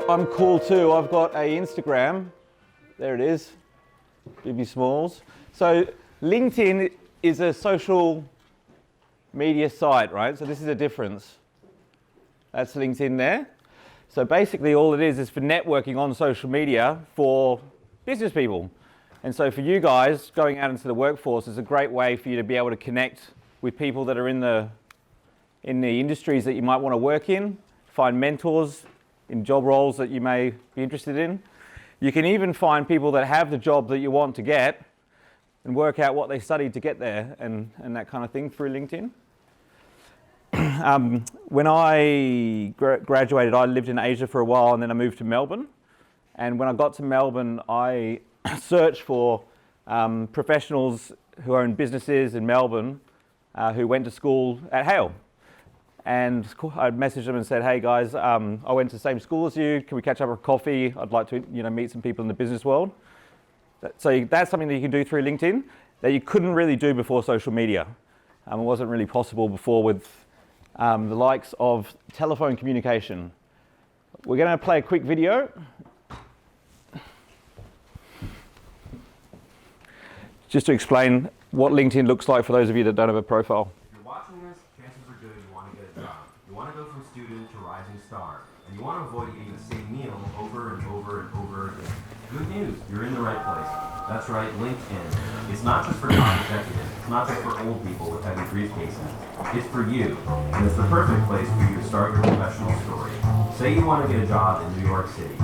I'm cool too. I've got a Instagram. There it is, Bibby Smalls. So LinkedIn is a social media site, right? So this is a difference. That's LinkedIn there. So basically all it is for networking on social media for business people. And so for you guys, going out into the workforce is a great way for you to be able to connect with people that are in the industries that you might want to work in, find mentors in job roles that you may be interested in. You can even find people that have the job that you want to get and work out what they studied to get there and that kind of thing through LinkedIn. When I graduated, I lived in Asia for a while and then I moved to Melbourne. And when I got to Melbourne, I searched for professionals who own businesses in Melbourne who went to school at Hale. And I messaged them and said, hey guys, I went to the same school as you. Can we catch up for coffee? I'd like to meet some people in the business world. So that's something that you can do through LinkedIn that you couldn't really do before social media. It wasn't really possible before with the likes of telephone communication. We're going to play a quick video. Just to explain what LinkedIn looks like for those of you that don't have a profile. If you're watching this, chances are good you want to get a job. You want to go from student to rising star. And you want to avoid eating the same meal over and over and over again. Good news, you're in the right place. That's right, LinkedIn. It's not just for top executives. It's not just for old people with heavy briefcases. It's for you. And it's the perfect place for you to start your professional story. Say you want to get a job in New York City.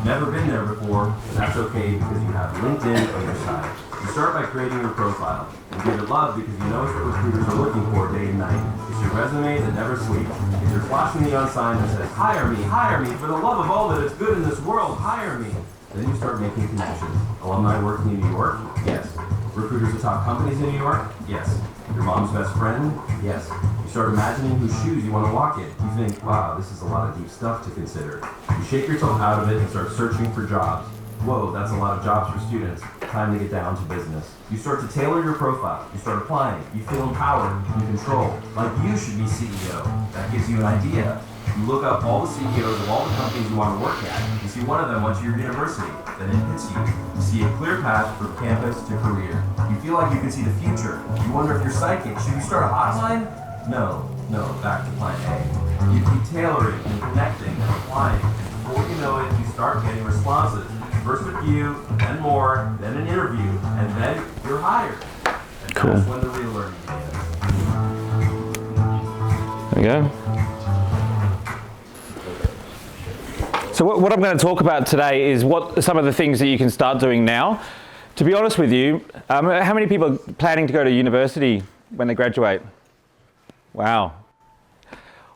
Never been there before, but that's okay because you have LinkedIn on your side. You start by creating your profile. You give it love because you know it's what recruiters are looking for day and night. It's your resume that never sleeps. It's your flashing neon sign that says, hire me, for the love of all that is good in this world, hire me. Then you start making connections. Alumni working in New York? Yes. Recruiters at top companies in New York? Yes. Your mom's best friend? Yes. You start imagining whose shoes you want to walk in. You think, wow, this is a lot of deep stuff to consider. You shake yourself out of it and start searching for jobs. Whoa, that's a lot of jobs for students. Time to get down to business. You start to tailor your profile. You start applying. You feel empowered and control. Like you should be CEO. That gives you an idea. You look up all the CEOs of all the companies you want to work at. You see one of them went to your university. Then it hits you. You see a clear path from campus to career. You feel like you can see the future. You wonder if you're psychic. Should we start a hotline? No, back to plan A. You keep tailoring and connecting and applying. Before you know it, you start getting responses. First a few, then more, then an interview, and then you're hired. And cool. That's when the real learning begins. There we go. So what I'm going to talk about today is what some of the things that you can start doing now. To be honest with you, how many people are planning to go to university when they graduate? Wow.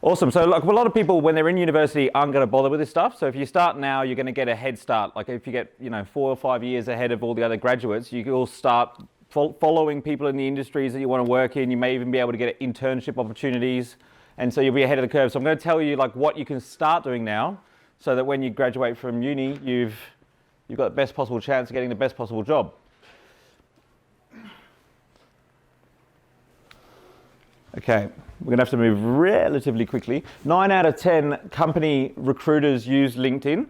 Awesome. So like a lot of people when they're in university aren't going to bother with this stuff. So if you start now, you're going to get a head start. Like if you get 4 or 5 years ahead of all the other graduates, you will start following people in the industries that you want to work in. You may even be able to get internship opportunities. And so you'll be ahead of the curve. So I'm going to tell you like what you can start doing now so that when you graduate from uni, you've got the best possible chance of getting the best possible job. Okay, we're going to have to move relatively quickly. 9 out of 10 company recruiters use LinkedIn.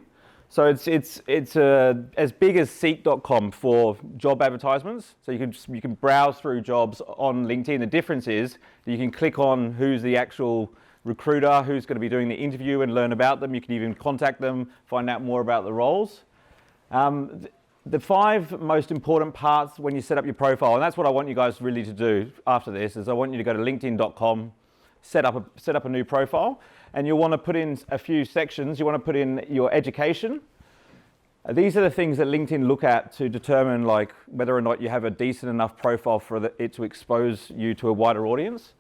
So it's as big as Seek.com for job advertisements. So you can browse through jobs on LinkedIn. The difference is that you can click on who's the actual recruiter, who's going to be doing the interview and learn about them. You can even contact them, find out more about the roles. The 5 most important parts when you set up your profile, and that's what I want you guys really to do after this, is I want you to go to linkedin.com, set up a new profile, and you'll want to put in a few sections. You want to put in your education. These are the things that LinkedIn look at to determine like whether or not you have a decent enough profile for it to expose you to a wider audience.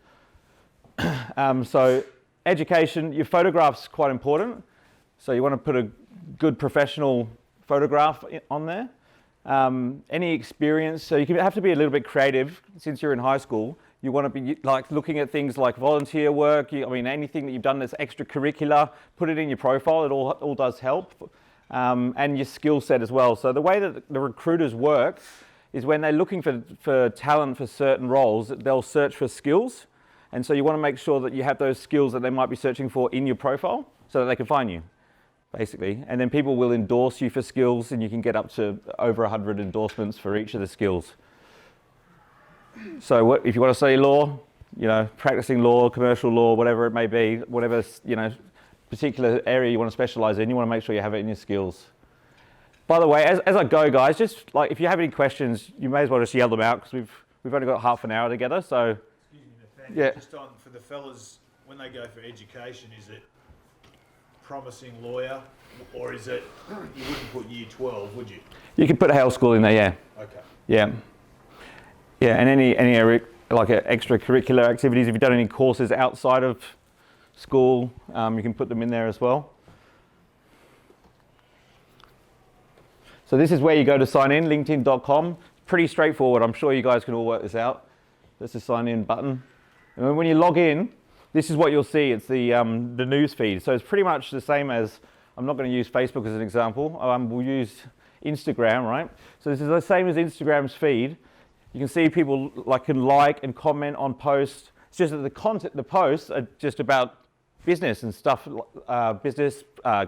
So education, your photograph's quite important. So you want to put a good professional photograph on there. Any experience, so you have to be a little bit creative since you're in high school. You want to be like looking at things like volunteer work. Anything that you've done that's extracurricular, put it in your profile. It all does help. And your skill set as well. So the way that the recruiters work is when they're looking for talent for certain roles, they'll search for skills. And so you want to make sure that you have those skills that they might be searching for in your profile so that they can find you. basically. And then people will endorse you for skills, and you can get up to over 100 endorsements for each of the skills. So if you want to study law, practicing law, commercial law, whatever it may be, whatever, particular area you want to specialize in, you want to make sure you have it in your skills. By the way, as I go, guys, just like if you have any questions, you may as well just yell them out, because we've only got half an hour together. So, excuse me, Nathaniel, yeah. just on for the fellas when they go for education, is it promising lawyer, or is it you wouldn't put year 12, would you? You can put a health school in there, yeah. Okay. Yeah, yeah, and any like extracurricular activities. If you've done any courses outside of school, you can put them in there as well. So this is where you go to sign in, linkedin.com. Pretty straightforward. I'm sure you guys can all work this out. There's the sign in button. And when you log in, this is what you'll see. It's the news feed. So it's pretty much the same as, I'm not going to use Facebook as an example. We'll use Instagram, right? So this is the same as Instagram's feed. You can see people can like and comment on posts. It's just that the posts are just about business and stuff,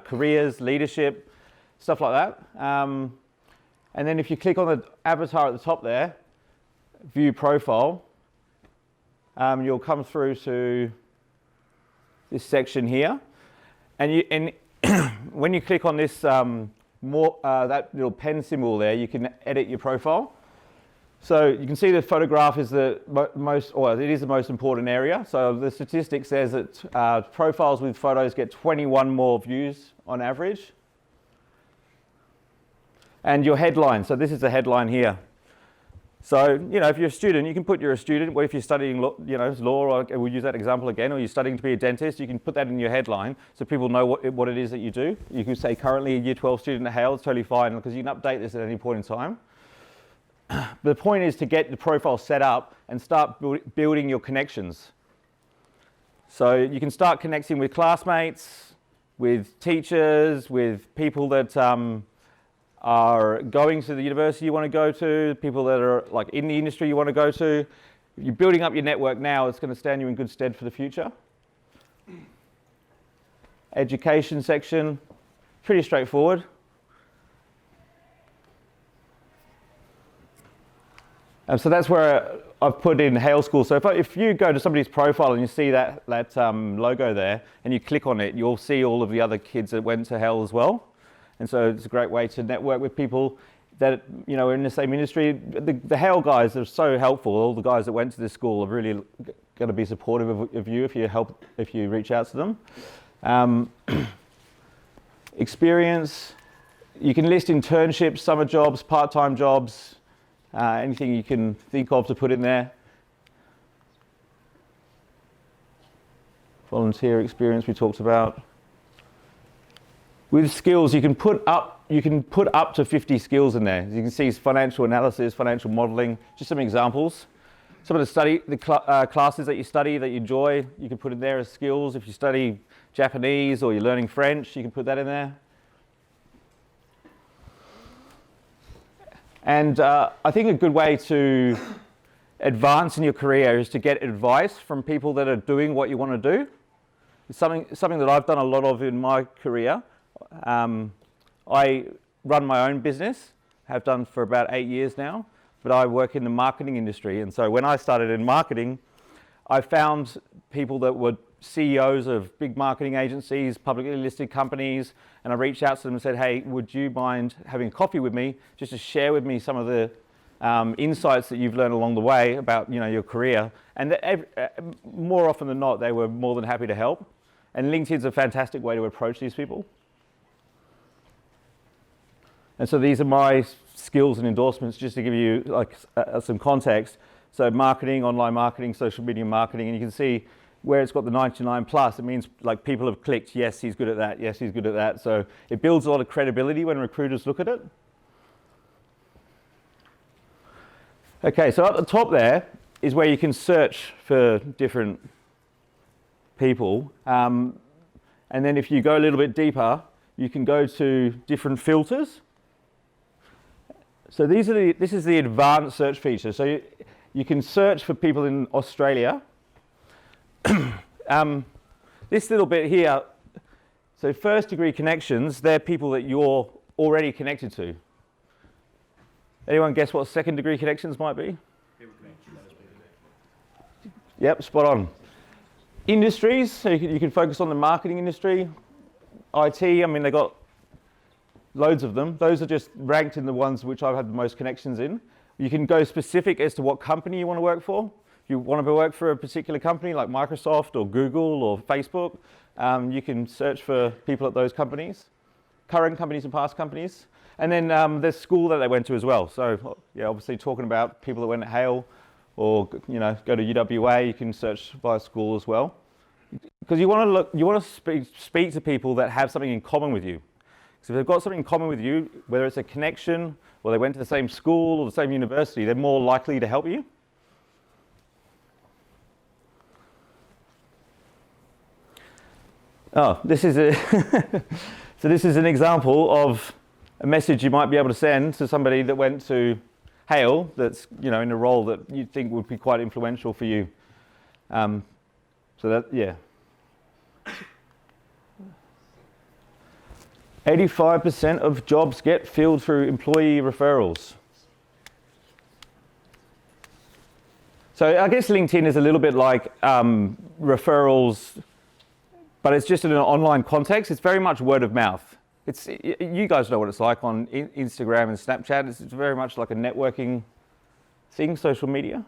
careers, leadership, stuff like that. And then if you click on the avatar at the top there, view profile, you'll come through to this section here. And when you click on this that little pen symbol there, you can edit your profile. So you can see the photograph is it is the most important area. So the statistic says that profiles with photos get 21 more views on average. And your headline, so this is the headline here. So, if you're a student, you can put you're a student. What if you're studying law, or we'll use that example again, or you're studying to be a dentist, you can put that in your headline so people know what it is that you do. You can say currently a year 12 student at Hale, it's totally fine, because you can update this at any point in time. The point is to get the profile set up and start building your connections. So you can start connecting with classmates, with teachers, with people that are going to the university you want to go to, people that are in the industry you want to go to. If you're building up your network now, it's going to stand you in good stead for the future. Education section, pretty straightforward. So that's where I've put in Hale School. So if you go to somebody's profile and you see that logo there and you click on it, you'll see all of the other kids that went to Hale as well. And so it's a great way to network with people that are in the same industry. The Hale guys are so helpful. All the guys that went to this school are really going to be supportive of you if you reach out to them. Experience, you can list internships, summer jobs, part-time jobs, anything you can think of to put in there. Volunteer experience we talked about. With skills, you can put up to 50 skills in there. As you can see, financial analysis, financial modelling, just some examples. Some of the classes that you study that you enjoy, you can put in there as skills. If you study Japanese or you're learning French, you can put that in there. And I think a good way to advance in your career is to get advice from people that are doing what you want to do. It's something that I've done a lot of in my career. I run my own business, have done for about 8 years now, but I work in the marketing industry. And so when I started in marketing, I found people that were CEOs of big marketing agencies, publicly listed companies, and I reached out to them and said, hey, would you mind having coffee with me just to share with me some of the insights that you've learned along the way about your career? And more often than not, they were more than happy to help. And LinkedIn's a fantastic way to approach these people. And so these are my skills and endorsements, just to give you some context. So marketing, online marketing, social media marketing, and you can see where it's got the 99 plus, it means people have clicked, yes, he's good at that, yes, he's good at that. So it builds a lot of credibility when recruiters look at it. Okay, so at the top there is where you can search for different people. And then if you go a little bit deeper, you can go to different filters. So this is the advanced search feature. So you can search for people in Australia. This little bit here, So first degree connections, they're people that you're already connected to. Anyone guess what second degree connections might be? Yep, spot on. Industries, so you can focus on the marketing industry. IT, I mean, they got loads of them. Those are just ranked in the ones which I've had the most connections in. You can go specific as to what company you want to work for. If you want to work for a particular company like Microsoft or Google or Facebook, you can search for people at those companies, current companies and past companies. And then there's school that they went to as well. So yeah, obviously talking about people that went to Hale or go to UWA, you can search by school as well. Because you want to speak to people that have something in common with you. So if they've got something in common with you, whether it's a connection or they went to the same school or the same university, they're more likely to help you. Oh, this is so this is an example of a message you might be able to send to somebody that went to Hale that's in a role that you think would be quite influential for you. So that, yeah. 85% of jobs get filled through employee referrals. So I guess LinkedIn is a little bit like referrals, but it's just in an online context. It's very much word of mouth. You guys know what it's like on Instagram and Snapchat. It's very much like a networking thing, social media.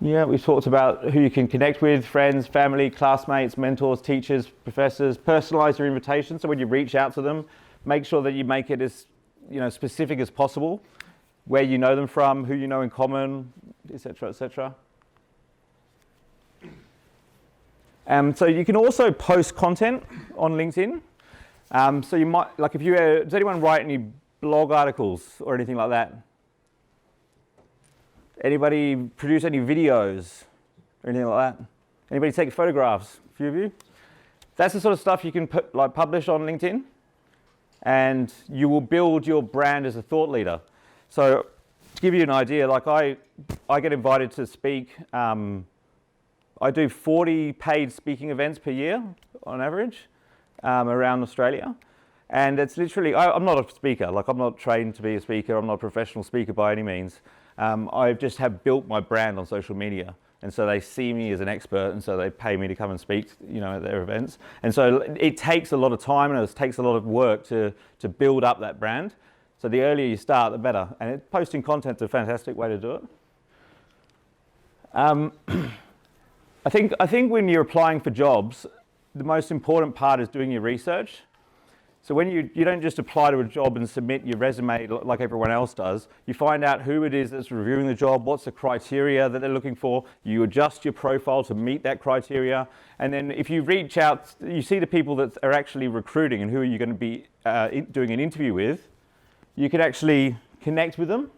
Yeah, we've talked about who you can connect with, friends, family, classmates, mentors, teachers, professors. Personalize your invitation. So when you reach out to them, make sure that you make it as specific as possible, where you know them from, who you know in common, etc., etc. So you can also post content on LinkedIn. So you might, like, does anyone write any blog articles or anything like that? Anybody produce any videos or anything like that? Anybody take photographs? A few of you? That's the sort of stuff you can publish on LinkedIn, and you will build your brand as a thought leader. So to give you an idea, like I get invited to speak. I do 40 paid speaking events per year on average around Australia. And it's literally, I'm not a speaker, like I'm not trained to be a speaker, I'm not a professional speaker by any means. I just have built my brand on social media. And so they see me as an expert, and so they pay me to come and speak, at their events. And so it takes a lot of time and it takes a lot of work to build up that brand. So the earlier you start, the better. And posting content's a fantastic way to do it. I think when you're applying for jobs, the most important part is doing your research. So when you don't just apply to a job and submit your resume like everyone else does, you find out who it is that's reviewing the job, what's the criteria that they're looking for, you adjust your profile to meet that criteria, and then if you reach out, you see the people that are actually recruiting and who you're going to be doing an interview with, you can actually connect with them.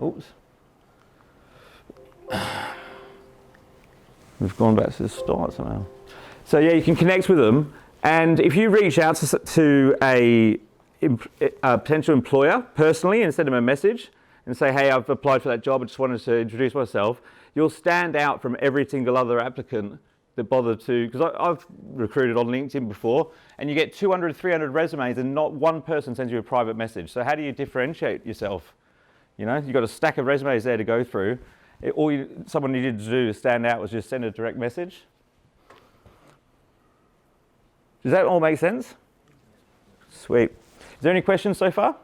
Oops. We've gone back to the start somehow. So yeah, you can connect with them, and if you reach out to a potential employer personally and send them a message and say, hey, I've applied for that job, I just wanted to introduce myself, you'll stand out from every single other applicant that bothered to, because I've recruited on LinkedIn before, and you get 200, 300 resumes and not one person sends you a private message. So how do you differentiate yourself? You've got a stack of resumes there to go through. All someone needed to do to stand out was just send a direct message. Does that all make sense? Sweet. Is there any questions so far?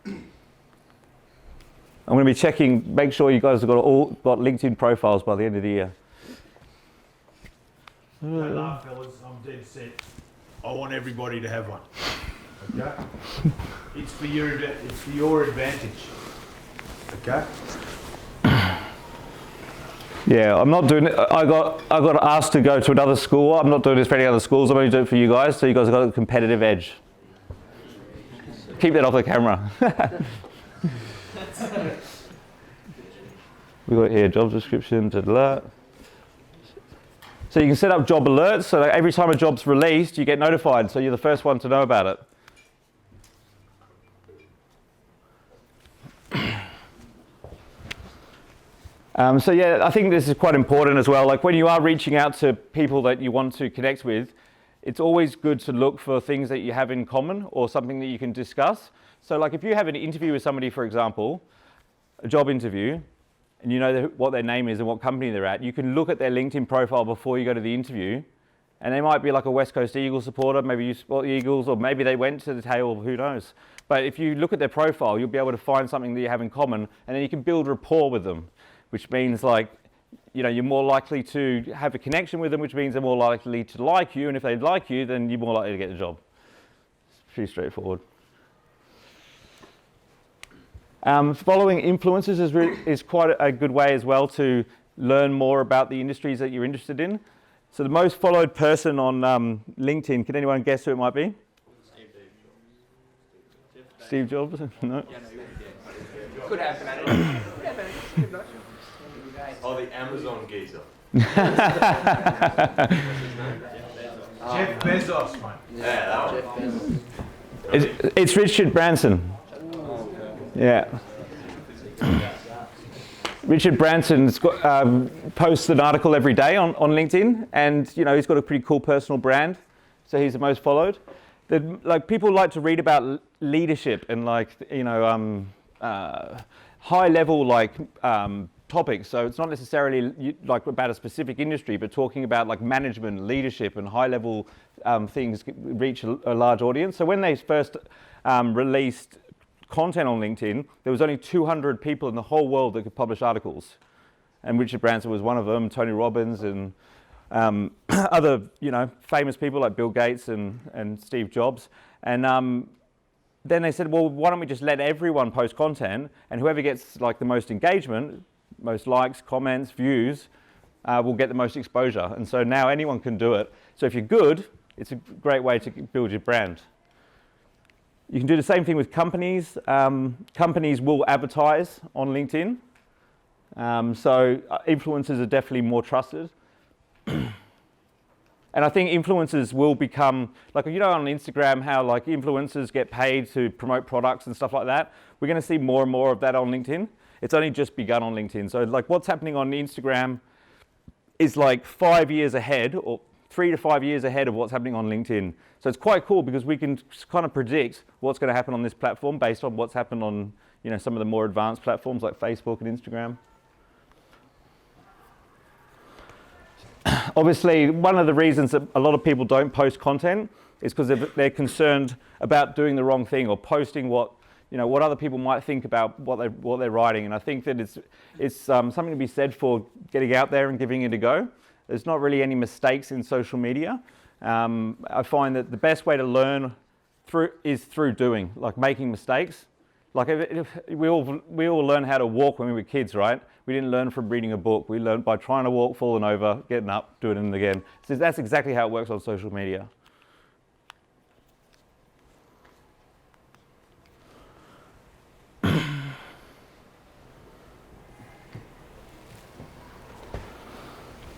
I'm going to be checking, make sure you guys have all got LinkedIn profiles by the end of the year. Don't laugh, fellas. I'm dead set. I want everybody to have one. Okay? It's for your advantage. Okay? Yeah, I'm not doing it. I got asked to go to another school. I'm not doing this for any other schools. I'm only doing it for you guys, so you guys have got a competitive edge. Keep that off the camera. We've got here job description, alert. So you can set up job alerts, so that every time a job's released, you get notified, so you're the first one to know about it. So yeah, I think this is quite important as well. Like when you are reaching out to people that you want to connect with, it's always good to look for things that you have in common or something that you can discuss. So like if you have an interview with somebody, for example, a job interview, and you know what their name is and what company they're at, you can look at their LinkedIn profile before you go to the interview, and they might be like a West Coast Eagles supporter, maybe you support the Eagles, or maybe they went to the tail, who knows. But if you look at their profile, you'll be able to find something that you have in common, and then you can build rapport with them, which means like, you know, you're more likely to have a connection with them, which means they're more likely to like you, and if they like you, then you're more likely to get the job. It's pretty straightforward. Following influencers is quite a good way as well to learn more about the industries that you're interested in. So the most followed person on LinkedIn, can anyone guess who it might be? Steve Jobs? No? Could happen. Oh, the Amazon geezer. Jeff Bezos, man. Yeah, that one. It's Richard Branson. Yeah. Richard Branson's posts an article every day on LinkedIn, and you know he's got a pretty cool personal brand, so he's the most followed. Like people like to read about leadership and like high level like topics. So it's not necessarily like about a specific industry, but talking about like management, leadership, and high level things reach a large audience. So when they first released content on LinkedIn, there was only 200 people in the whole world that could publish articles, and Richard Branson was one of them. Tony Robbins and other famous people like Bill Gates and Steve Jobs. And then they said, well, why don't we just let everyone post content, and whoever gets like the most engagement, most likes, comments, views, will get the most exposure. And so now anyone can do it. So if you're good, it's a great way to build your brand. You can do the same thing with companies. Companies will advertise on LinkedIn. So influencers are definitely more trusted. And I think influencers will become, like on Instagram how like influencers get paid to promote products and stuff like that. We're going to see more and more of that on LinkedIn. It's only just begun on LinkedIn. So like what's happening on Instagram is like 5 years ahead, or 3 to 5 years ahead of what's happening on LinkedIn. So it's quite cool because we can kind of predict what's going to happen on this platform based on what's happened on some of the more advanced platforms like Facebook and Instagram. Obviously, one of the reasons that a lot of people don't post content is because they're concerned about doing the wrong thing or posting what other people might think about what they're writing. And I think that it's something to be said for getting out there and giving it a go. There's not really any mistakes in social media. I find that the best way to learn is through doing, like making mistakes. Like we all learn how to walk when we were kids, right? We didn't learn from reading a book. We learned by trying to walk, falling over, getting up, doing it again. So that's exactly how it works on social media.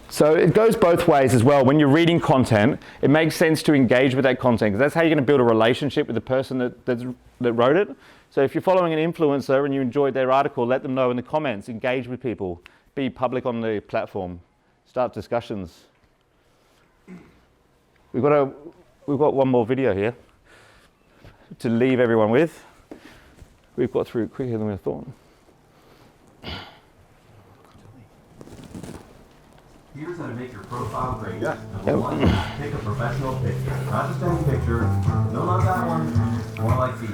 So it goes both ways as well. When you're reading content, it makes sense to engage with that content because that's how you're going to build a relationship with the person that wrote it. So if you're following an influencer and you enjoyed their article, let them know in the comments, engage with people, be public on the platform, start discussions. We've got one more video here to leave everyone with. We've got through it quicker than we thought. Here's how to make your profile great. Number one, take a professional picture. Not just any picture. No, not that one. More like these.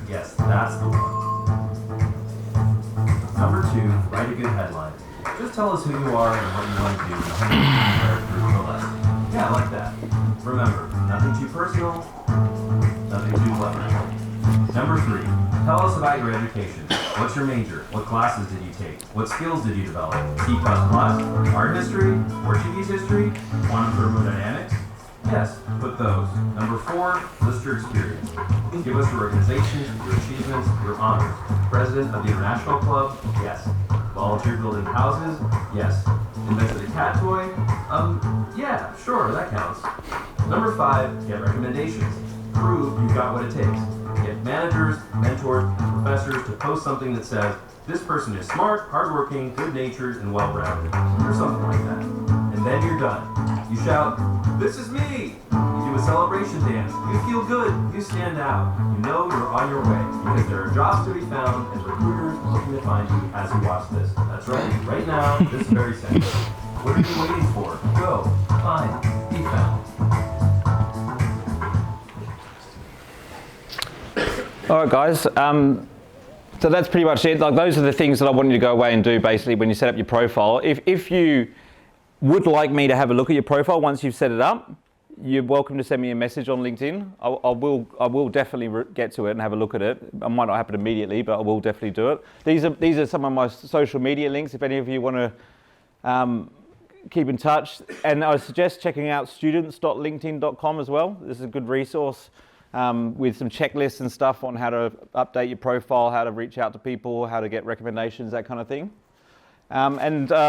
Yes, that's the one. Number two, write a good headline. Just tell us who you are and what you want to do in 100 characters or less. Yeah, like that. Remember, nothing too personal, nothing too clever. Number three, tell us about your education. What's your major? What classes did you take? What skills did you develop? C++? Art history? Portuguese history? Quantum thermodynamics? Yes, put those. Number four, list your experience. Give us your organization, your achievements, your honors. President of the International Club? Yes. Volunteer building houses? Yes. Invented a cat toy? Yeah, sure, that counts. Number five, get recommendations. Prove you've got what it takes. Get managers, mentors, and professors to post something that says, this person is smart, hardworking, good-natured, and well-rounded, or something like that. And then you're done. You shout, this is me! You do a celebration dance. You feel good. You stand out. You know you're on your way because there are jobs to be found and recruiters looking to find you as you watch this. That's right. Right now, this very second. What are you waiting for? Go. Find. Be found. All right, guys. So that's pretty much it. Like, those are the things that I want you to go away and do basically when you set up your profile. If you would like me to have a look at your profile once you've set it up, you're welcome to send me a message on LinkedIn. I will definitely get to it and have a look at it. It might not happen immediately, but I will definitely do it. These are some of my social media links if any of you want to keep in touch. And I suggest checking out students.linkedin.com as well. This is a good resource with some checklists and stuff on how to update your profile, how to reach out to people, how to get recommendations, that kind of thing.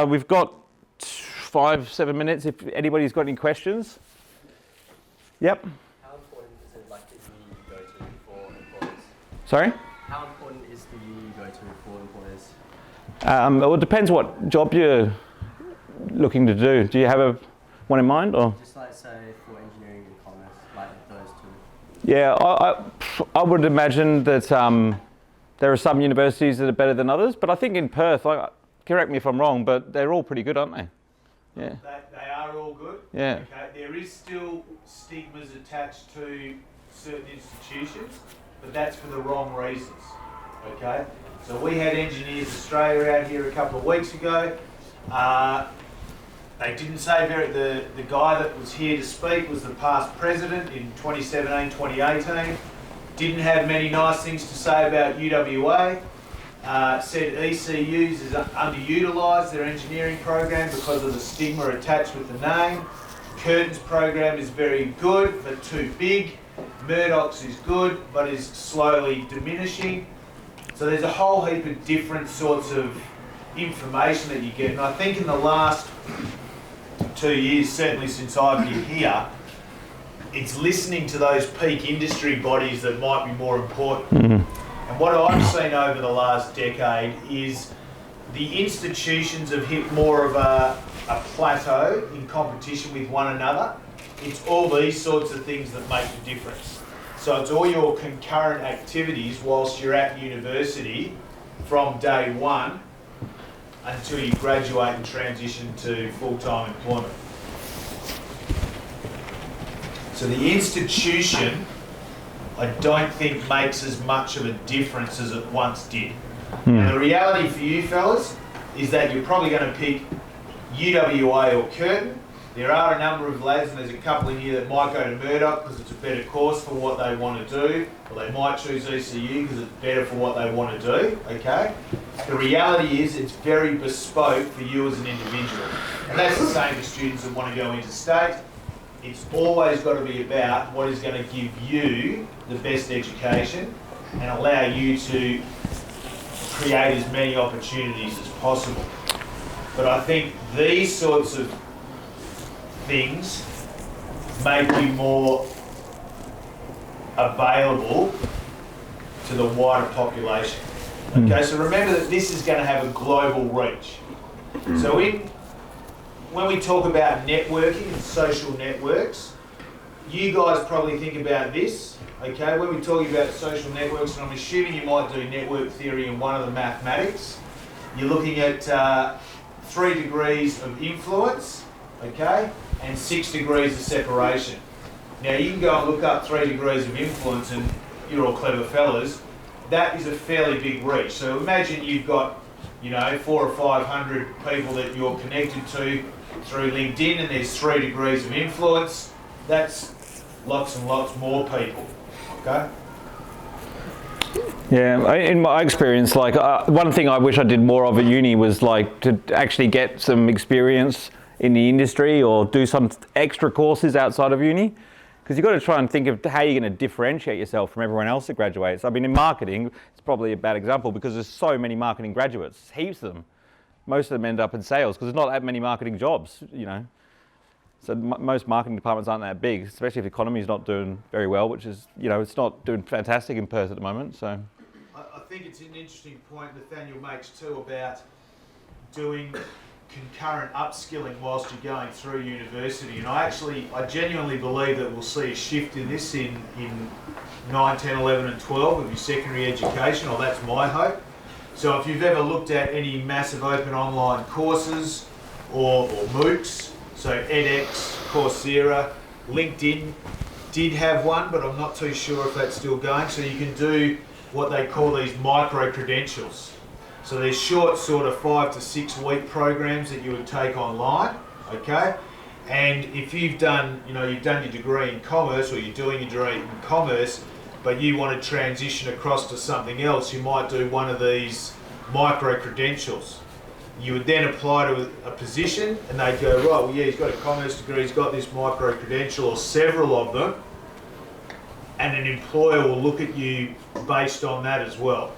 We've got 5-7 minutes if anybody's got any questions. Yep. How important is it like the uni you go to for employers? Sorry? How important is the uni you go to for employers? Well, it depends what job you're looking to do. Do you have one in mind, or? Just like say for engineering and commerce, like those two. Yeah, I would imagine that there are some universities that are better than others, but I think in Perth, correct me if I'm wrong, but they're all pretty good, aren't they? Yeah. They are all good. Yeah. Okay. There is still stigmas attached to certain institutions, but that's for the wrong reasons. Okay. So we had Engineers Australia out here a couple of weeks ago. They didn't say the guy that was here to speak was the past president in 2017, 2018. Didn't have many nice things to say about UWA. Said ECUs is underutilised, their engineering program, because of the stigma attached with the name. Curtin's program is very good, but too big. Murdoch's is good, but is slowly diminishing. So there's a whole heap of different sorts of information that you get. And I think in the last 2 years, certainly since I've been here, it's listening to those peak industry bodies that might be more important. Mm-hmm. And what I've seen over the last decade is the institutions have hit more of a plateau in competition with one another. It's all these sorts of things that make the difference. So it's all your concurrent activities whilst you're at university from day one until you graduate and transition to full-time employment. So the institution, I don't think makes as much of a difference as it once did. And the reality for you fellas is that you're probably going to pick UWA or Curtin. There are a number of lads, and there's a couple in here that might go to Murdoch because it's a better course for what they want to do, or they might choose ECU because it's better for what they want to do, okay? The reality is it's very bespoke for you as an individual. And that's the same for students that want to go interstate. It's always got to be about what is going to give you the best education and allow you to create as many opportunities as possible. But I think these sorts of things make you more available to the wider population. Okay, so remember that this is going to have a global reach. So when we talk about networking and social networks, you guys probably think about this, okay? When we're talking about social networks, and I'm assuming you might do network theory in one of the mathematics, you're looking at 3 degrees of influence, okay, and 6 degrees of separation. Now you can go and look up 3 degrees of influence, and you're all clever fellas. That is a fairly big reach. So imagine you've got, 400 or 500 people that you're connected to through LinkedIn, and there's 3 degrees of influence. That's lots and lots more people, okay? Yeah, in my experience, one thing I wish I did more of at uni was to actually get some experience in the industry or do some extra courses outside of uni, because you've got to try and think of how you're going to differentiate yourself from everyone else that graduates. I mean, in marketing, it's probably a bad example because there's so many marketing graduates, heaps of them. Most of them end up in sales because there's not that many marketing jobs, So most marketing departments aren't that big, especially if the economy is not doing very well, which is, it's not doing fantastic in Perth at the moment. So I think it's an interesting point Nathaniel makes too about doing concurrent upskilling whilst you're going through university. And I genuinely believe that we'll see a shift in this in 9, 10, 11 and 12 of your secondary education, or that's my hope. So if you've ever looked at any massive open online courses or MOOCs, so edX, Coursera, LinkedIn did have one, but I'm not too sure if that's still going. So you can do what they call these micro-credentials. So they're short, sort of 5 to 6 week programs that you would take online, okay? And if you've done, you've done your degree in commerce, or you're doing your degree in commerce, but you want to transition across to something else, you might do one of these micro-credentials. You would then apply to a position and they'd go, right, well, yeah, he's got a commerce degree, he's got this micro-credential, or several of them, and an employer will look at you based on that as well.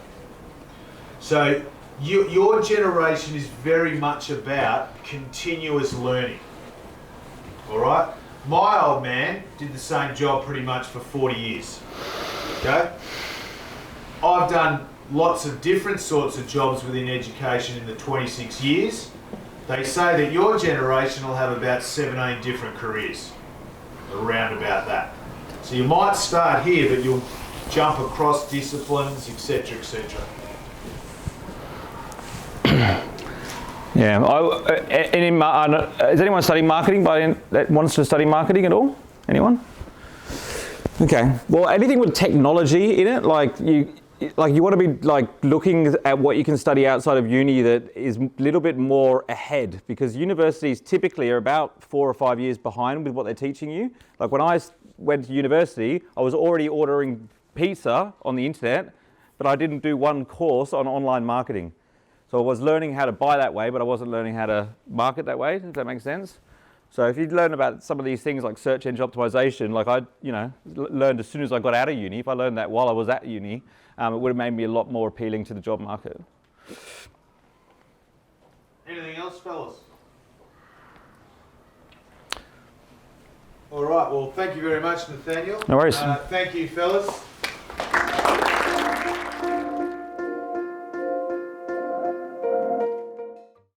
So your generation is very much about continuous learning, all right? My old man did the same job pretty much for 40 years, okay? I've done lots of different sorts of jobs within education in the 26 years. They say that your generation will have about 17 different careers, around about that. So you might start here, but you'll jump across disciplines, etc., etc. yeah, is anyone studying marketing that wants to study marketing at all? Anyone? Okay. Well, anything with technology in it, like you want to be looking at what you can study outside of uni that is a little bit more ahead, because universities typically are about 4 or 5 years behind with what they're teaching you. Like when I went to university, I was already ordering pizza on the internet, but I didn't do one course on online marketing. So I was learning how to buy that way, but I wasn't learning how to market that way. Does that make sense? So if you learn about some of these things like search engine optimization, like I learned as soon as I got out of uni, if I learned that while I was at uni, it would have made me a lot more appealing to the job market. Anything else, fellas? All right, well, thank you very much, Nathaniel. No worries. Thank you, fellas.